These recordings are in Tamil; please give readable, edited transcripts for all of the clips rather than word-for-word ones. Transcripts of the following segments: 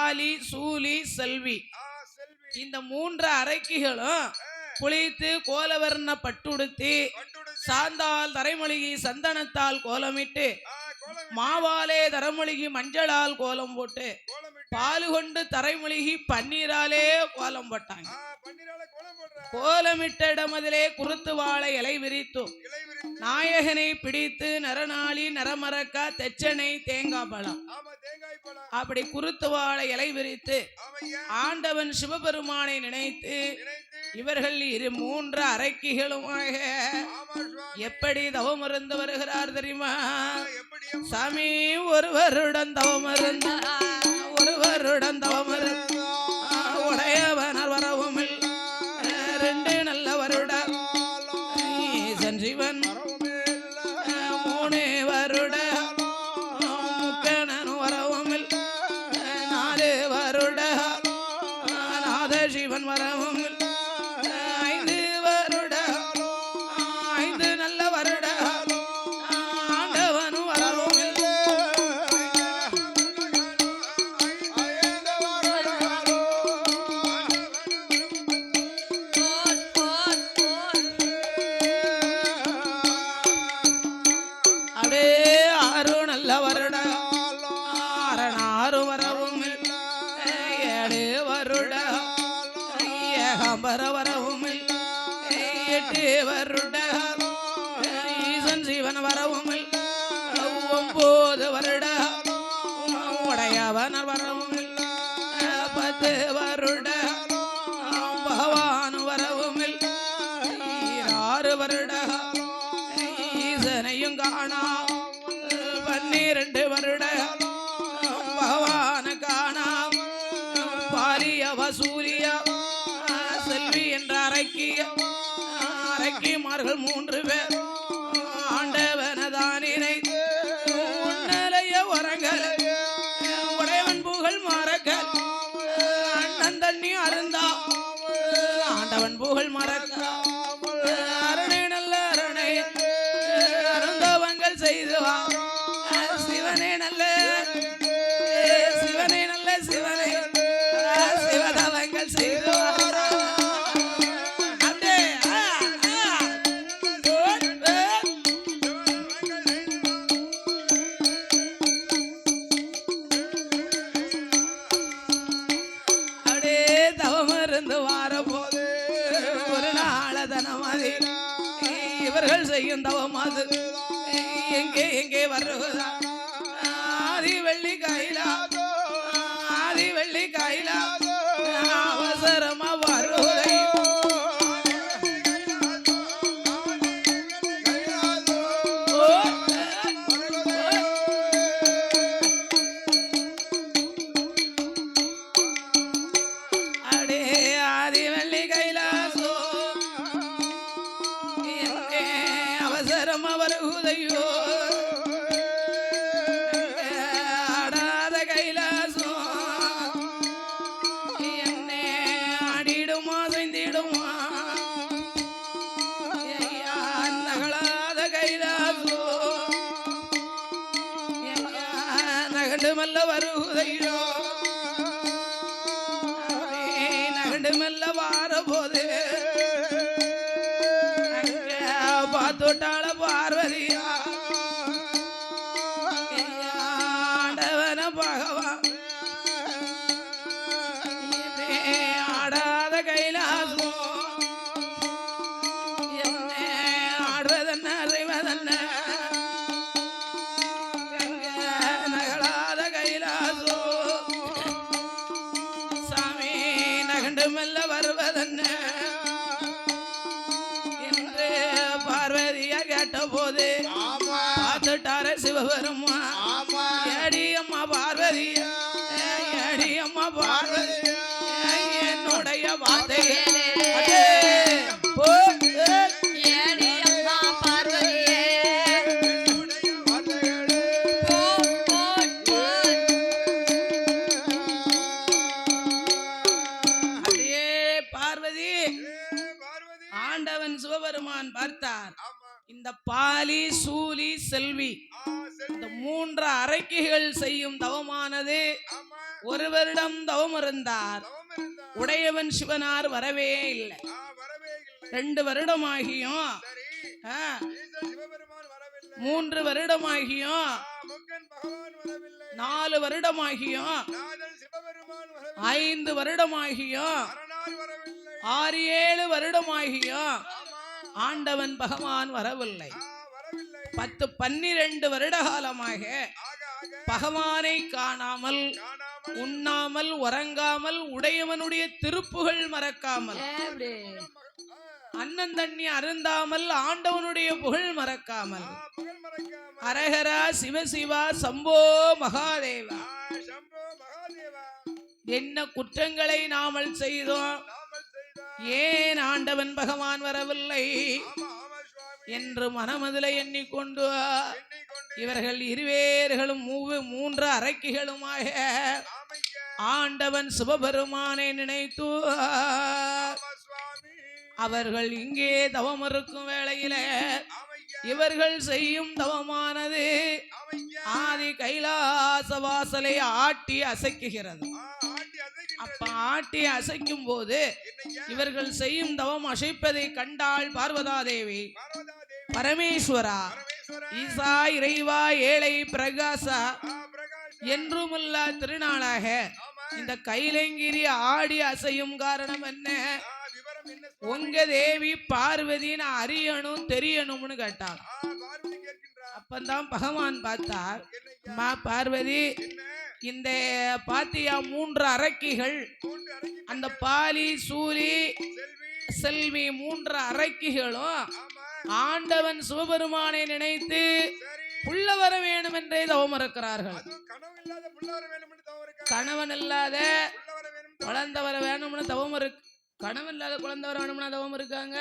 பாலி சூலி செல்வி இந்த மூன்று அரைக்கிகளும் குளித்து கோலவர்ண பட்டுடுத்தி சாந்தால் தரைமொழிகி சந்தனத்தால் கோலமிட்டு மாவாலே தரமொழிகி மஞ்சளால் கோலம் போட்டு பாலு கொண்டு தரைமொழிகி பன்னீராலே கோலம் போட்டாங்க. கோலமிட்ட இடமதிலே குருத்து வாழை இலை விரித்து நாயகனை பிடித்து நரநாளி நரமரக்கா தெச்சனை தேங்காய் பழம் அப்படி குருத்து வாழை இலை விரித்து ஆண்டவன் சிவபெருமானை நினைத்து இவர்கள் இரு மூன்று அரைக்கிகளுமாக எப்படி தவம் இருந்து வருகிறார் தெரியுமா சாமி? ஒருவருடன் தவம் இருந்தார், ஒருவருடன் தவம் இருந்தார், உடையவனர் வரவும் ரெண்டு நல்ல வருடம் ஈசன் சிவன் மூணு வருட முக்கணன் வரவும் நாலு வருட நாத சிவன் வரவும் ஐந்து வருட ஐந்து நல்ல வருட ஆண்டவனும் வரவும் ஆறு நல்ல வருட ஆறு வரவும் ஏழு வருட ஏகம்பர வரவும் எட்டு வருட ஈசன் சிவன் வரவும் ஒன்பது வருட உடையவனர் வரவும் பத்து வருட பகவான் வரவும் ஆறு வருட ஈசனையும் காணா 12 வருட பகவான காணாம் பாலிய வசூலிய செல்வி என்ற அரைக்கிமார்கள் 3 பேர் ஆண்டவனதானினை உன்னலைய வரங்கள் உடையவன் புகழ் மறக்கல் அண்ணன் தண்ணி அருந்தா ஆண்டவன் புகழ் மறக்க அருணை நல்ல அருணை அருந்தவங்கள் செய்துவா சிவனே நல்ல சிவனே நல்ல சிவனே சிவதவங்கள் செய்துவா அப்படியே தவம் இருந்து வாரபோது ஒரு நாளதனமாதி இவர்கள் செய்யும் தவம் அது எங்கே எங்கே வருவதா ஆதி வெள்ளி காயிலா ஆதி வெள்ளி காயிலா அவசரமா வருவதை அடே ஆதி வெள்ளி கைலாசோ அவசரமா வருவதையோ நகண்டுமல்ல வருவதையோ நகண்டுமல்ல வாரபோது பார்த்துட்டாள பார்வதியா ஆண்டவன பகவான் ஆடாத கைலாசம் என்ன ஆடுவதென்ன அறிவதென்ன மெல்ல வருவதென்ன என்று பார்வதியா கேட்ட போது பார்த்துட்டார சிவபெருமா ஏடி அம்மா பார்வதியா ஏடி அம்மா பார்வதியா என்னுடைய வார்த்தையே ஆண்டவன் சிவபெருமான் பார்த்தார். இந்த பாலி சூலி செல்வி இந்த 3 அரைக்கிகள் செய்யும் தவமானது ஒரு வருடம் தவம் இருந்தார். உடையவன் சிவனார் வரவே இல்லை. 2 வருடமாகியும் 3 வருடமாகியும் 4 வருடமாகியும் 5 வருடமாகியும் 6-7 வருடமாகியும் ஆண்டவன் பகவான் வரவில்லை. 10-12 வருட காலமாக பகவானை காணாமல் உண்ணாமல் உறங்காமல் உடையவனுடைய திருப்புகள் மறக்காமல் அண்ணன் தண்ணி அருந்தாமல் ஆண்டவனுடைய புகழ் மறக்காமல் அரஹரா சிவசிவா சம்போ மகாதேவா என்ன குற்றங்களை நாமல் செய்தோம், ஏன் ஆண்டவன் பகவான் வரவில்லை என்று மனமதில எண்ணிக்கொண்டு இவர்கள் இருவேர்களும் 3 அரக்கிகளுமாக ஆண்டவன் சிவபெருமானை நினைத்து அவர்கள் இங்கே தவம் இருக்கும் வேளையில இவர்கள் செய்யும் தவமானது ஆதி கைலாச வாசலை ஆட்டி அசைக்குகிறது. அப்ப ஆட்டி அசைக்கும் போது இவர்கள் செய்யும் தவம் அசைப்பதை கண்டாள் பார்வதாதேவி. பரமேஸ்வரா, ஈசா, இறைவா, ஏழை, பிரகாசா என்றுமுள்ள திருநாளாக இந்த கைலங்கிரி ஆடி அசையும் காரணம் என்ன? உங்க தேவி பார்வதி நான் அறியணும் தெரியணும்னு கேட்டாள். அப்பந்தான் பகவான் பார்த்தார், மா பார்வதி, இந்த பாத்தியா 3 அரக்கிகள், அந்த பாலி சூலி செல்வி 3 அரக்கிகளும் ஆண்டவன் சிவபெருமானை நினைத்து புள்ள வர வேண்டும் என்றே தவம் இருக்கிறார்கள். கணவன் இல்லாத குழந்தை வர வேணும்னு தவம் இருக்கு. கணவன் இல்லாத குழந்தை வர வேணும்னா தவம் இருக்காங்க.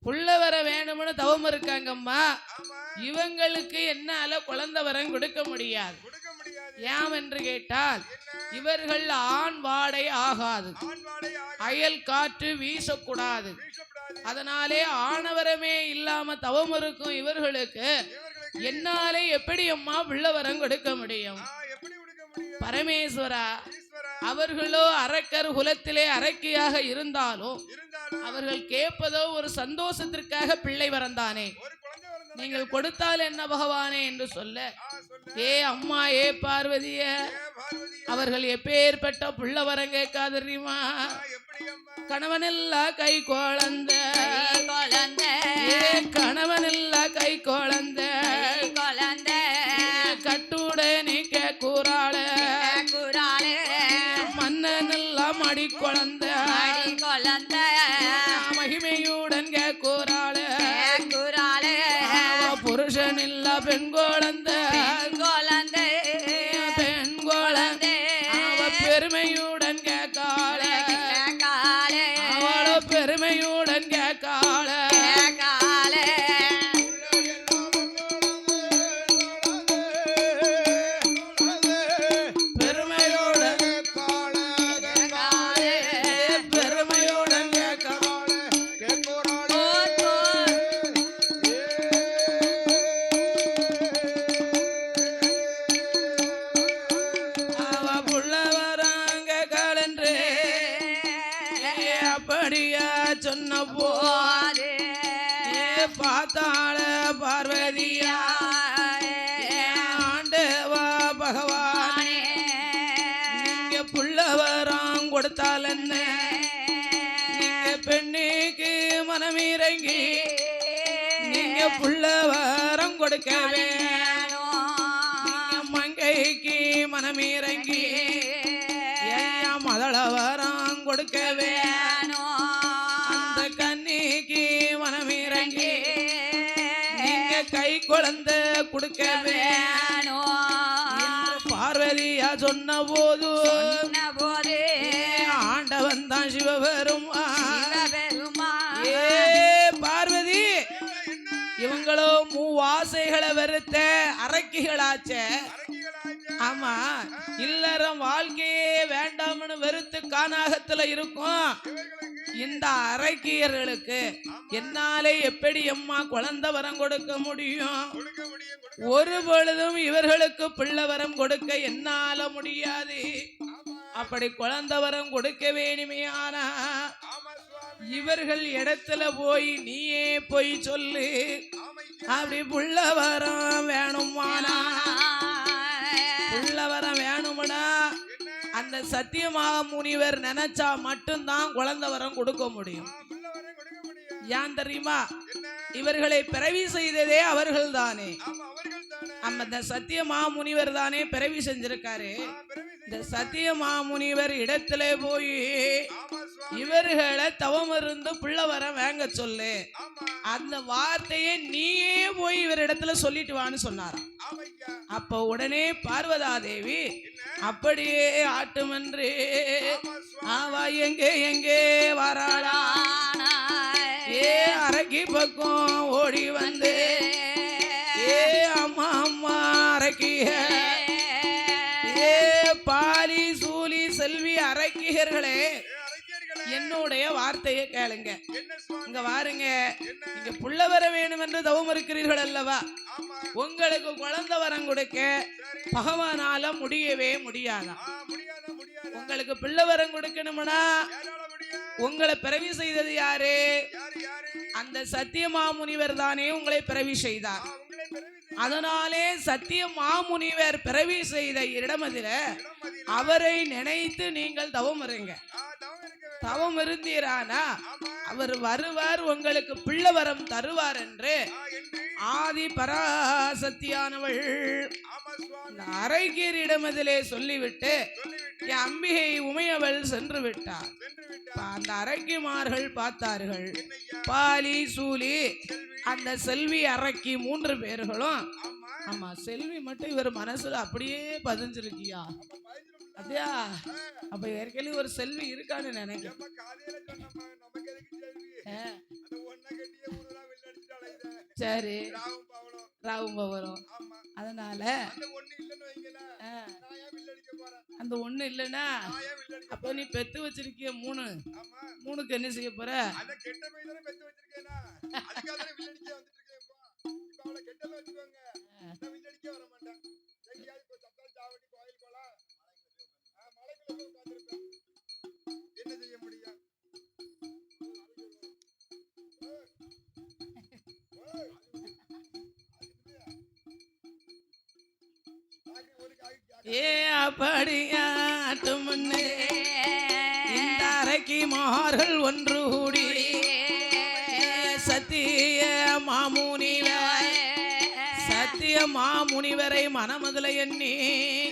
புள்ள வர வேணும்னு தவம் இருக்காங்கம்மா. இவங்களுக்கு என்னால குழந்தை வரம் கொடுக்க முடியாது. ஏன் என்று கேட்டால் இவர்கள் ஆண் வாடை ஆகாது, அயல் காற்று வீசக்கூடாது. அதனாலே ஆணவரமே இல்லாம தவம் இருக்கும் இவர்களுக்கு என்னாலே எப்படி அம்மா பிள்ளை வரம் கொடுக்க முடியும்? பரமேஸ்வரா, அவர்களோ அரக்கர் குலத்திலே அரக்கியாக இருந்தாலும் அவர்கள் கேட்பதோ ஒரு சந்தோஷத்திற்காக பிள்ளை வரந்தானே, நீங்கள் கொடுத்தால் என்ன பகவானே என்று சொல்ல, ஏ அம்மா, ஏ பார்வதிய, அவர்கள் எப்பேற்பட்ட புள்ள வரம் கேட்காதறியுமா? கணவனில்லா கை குழந்தை, கணவனில்லா கை குழந்தை, கட்டுடனே கூறாள மன்னனெல்லாம் அடி குழந்தை, மகிமையுடன் கூறாள புருஷன் இல்ல பெண் குழந்தை, பெண் குழந்தை அவ பெருமையுடன் கேட்காள, அவளோ பெருமையுடன் கேட்காள. சொன்ன போதே பார்த்தாள பார்வதியா, ஆண்டவா பகவானே, நீங்க புள்ளவரம் கொடுத்தால் என்ன? நீங்க பெண்ணுக்கு மனமிறங்கி நீங்க புள்ளவரம் கொடுக்க வேணும். மங்கைக்கு மனமிறங்கி மதளவரம் கொடுக்க வேணும். மனமிறங்கி நீங்க கை குழந்தை கொடுக்க வேணும். பார்வதியா சொன்ன போது ஆண்டவன் தான் சிவபெருமான். ஏ பார்வதி, இவங்களோ 3 ஆசைகளை வெறுத்த அரக்கிகளாச்ச. ஆமா, இல்லறம் வாழ்க்கையே வேண்டாம்னு வெறுத்து கானாகத்துல இருக்கும் இந்த அரக்கியர்களுக்கு என்னாலே எப்படி அம்மா குழந்தை வரம் கொடுக்க முடியும்? ஒரு பொழுதும் இவர்களுக்கு பிள்ளை வரம் கொடுக்க என்னால முடியாது. அப்படி குழந்தை வரம் கொடுக்க வேணுமையானா இவர்கள் இடத்துல போய் நீயே போய் சொல்லு. அப்படி புள்ள வரம் வேணுமானா, புள்ள வரம் வேணும்னா அந்த சத்தியமாக முனிவர் நினைச்சா மட்டும்தான் குழந்தை வரம் கொடுக்க முடியும். ஏன் தெரியுமா? இவர்களை பிறவி செய்ததே அவர்கள் தானே. அந்த சத்திய மாமுனிவர் தானே பிறவி செஞ்சிருக்காரு. இந்த சத்திய மாமுனிவர் இடத்துல போய் இவர்களை தவம் இருந்து பிள்ளை வர வாங்க சொல்லு. அந்த வார்த்தையை நீயே போய் இவரிடத்துல சொல்லிட்டு வான்னு சொன்னாராம். அப்ப உடனே பார்வதா தேவி அப்படியே ஆட்டுமன்று ஆவா எங்கே எங்கே வராளா ஏ அரக்கி பக்கம் ஓடி வந்து ஏ அம்மா அம்மா அரக்கிய ஏ பாலி சூலி செல்வி அரக்கியர்களே என்னுடைய வார்த்தையை கேளுங்க. இங்க வாருங்க, நீங்க புள்ள வர வேணும் என்று தவம் இருக்கிறீர்கள் அல்லவா? உங்களுக்கு குழந்தை வரம் கொடுக்க பகவானால முடியவே முடியாதா? உங்களுக்கு பிள்ளை வரம் கொடுக்கணும்னா உங்களை பிறவி செய்தது யாரு? அந்த சத்திய மாமுனிவர் தானே உங்களை பிறவி செய்தார். அதனாலே சத்திய மாமுனிவர் பிறவி செய்த இடமதில அவரை நினைத்து நீங்கள் தவம் இருங்க. தவம் இருந்தீரானா அவர் வருவார், உங்களுக்கு பிள்ளை வரம் தருவார் என்று ஆதி பராசக்தியானவள் அரைக்கீரிடமதிலே சொல்லிவிட்டு என் அம்பிகை உமையவள் சென்று விட்டார். அந்த அரக்கிமார்கள் பார்த்தார்கள். பாலி சூலி அந்த செல்வி அரக்கி 3 பேர்களும். ஆமா, செல்வி மட்டும் இவர் மனசுல அப்படியே பதிஞ்சிருக்கியா? அப்படியா? அப்ப ஏற்கனவே ஒரு செல்வி இருக்கான்னு நினைக்கிறேன். சரி, ராவும் பவரும். அதனால அந்த ஒண்ணு இல்லைன்னா அப்ப நீ பெத்து வச்சிருக்கிய 3க்கு என்ன செய்ய போற? என்ன செய்ய முடியும்? ஏ அப்படியாட்டு முன்னே இந்த அரக்கிமார்கள் ஒன்று கூடி சத்திய மாமுனிவர் சத்திய மாமுனிவரை மனமதுல எண்ணி